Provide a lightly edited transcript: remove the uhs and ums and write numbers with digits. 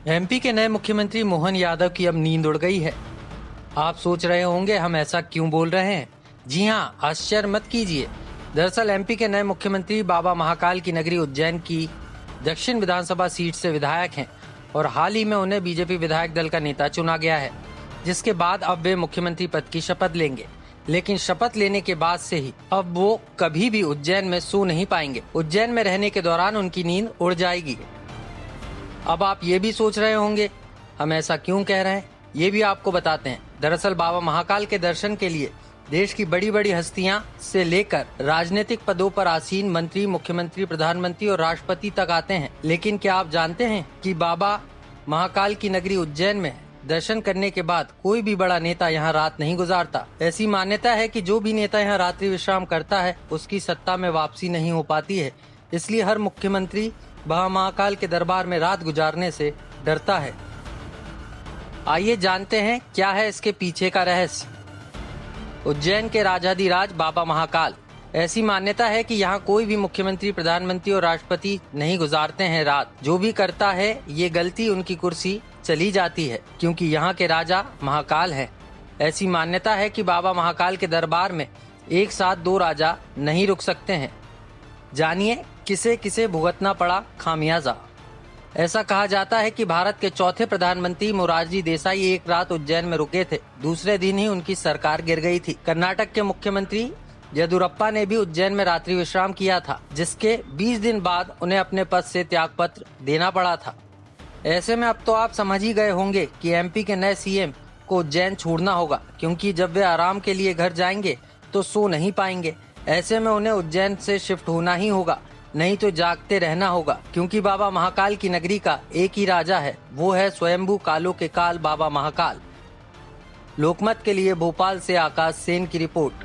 MP के नए मुख्यमंत्री मोहन यादव की अब नींद उड़ गई है। आप सोच रहे होंगे हम ऐसा क्यों बोल रहे हैं। जी हाँ, आश्चर्य मत कीजिए। दरअसल एमपी के नए मुख्यमंत्री बाबा महाकाल की नगरी उज्जैन की दक्षिण विधानसभा सीट से विधायक हैं और हाल ही में उन्हें बीजेपी विधायक दल का नेता चुना गया है, जिसके बाद अब वे मुख्यमंत्री पद की शपथ लेंगे। लेकिन शपथ लेने के बाद से ही अब वो कभी भी उज्जैन में सो नहीं पाएंगे। उज्जैन में रहने के दौरान उनकी नींद उड़ जाएगी। अब आप ये भी सोच रहे होंगे हम ऐसा क्यों कह रहे हैं, ये भी आपको बताते हैं। दरअसल बाबा महाकाल के दर्शन के लिए देश की बड़ी बड़ी हस्तियां से लेकर राजनीतिक पदों पर आसीन मंत्री, मुख्यमंत्री, प्रधानमंत्री और राष्ट्रपति तक आते हैं। लेकिन क्या आप जानते हैं कि बाबा महाकाल की नगरी उज्जैन में दर्शन करने के बाद कोई भी बड़ा नेता यहाँ रात नहीं गुजारता। ऐसी मान्यता है कि जो भी नेता यहाँ रात्रि विश्राम करता है उसकी सत्ता में वापसी नहीं हो पाती है। इसलिए हर मुख्यमंत्री बाबा महाकाल के दरबार में रात गुजारने से डरता है। आइए जानते हैं क्या है इसके पीछे का रहस्य। उज्जैन के राजाधिराज बाबा महाकाल। ऐसी मान्यता है कि यहाँ कोई भी मुख्यमंत्री, प्रधानमंत्री और राष्ट्रपति नहीं गुजारते हैं रात। जो भी करता है ये गलती, उनकी कुर्सी चली जाती है, क्योंकि यहाँ के राजा महाकाल हैं। ऐसी मान्यता है कि बाबा महाकाल के दरबार में एक साथ दो राजा नहीं रुक सकते हैं। जानिए किसे किसे भुगतना पड़ा खामियाजा। ऐसा कहा जाता है कि भारत के चौथे प्रधानमंत्री मोरारजी देसाई एक रात उज्जैन में रुके थे। दूसरे दिन ही उनकी सरकार गिर गई थी। कर्नाटक के मुख्यमंत्री येदियुरप्पा ने भी उज्जैन में रात्रि विश्राम किया था, जिसके 20 दिन बाद उन्हें अपने पद से त्यागपत्र देना पड़ा था। ऐसे में अब तो आप समझ ही गए होंगे कि एमपी के नए सीएम को उज्जैन छोड़ना होगा, क्योंकि जब वे आराम के लिए घर जाएंगे तो सो नहीं पाएंगे। ऐसे में उन्हें उज्जैन से शिफ्ट होना ही होगा, नहीं तो जागते रहना होगा, क्योंकि बाबा महाकाल की नगरी का एक ही राजा है, वो है स्वयंभू कालों के काल बाबा महाकाल। लोकमत के लिए भोपाल से आकाश सेन की रिपोर्ट।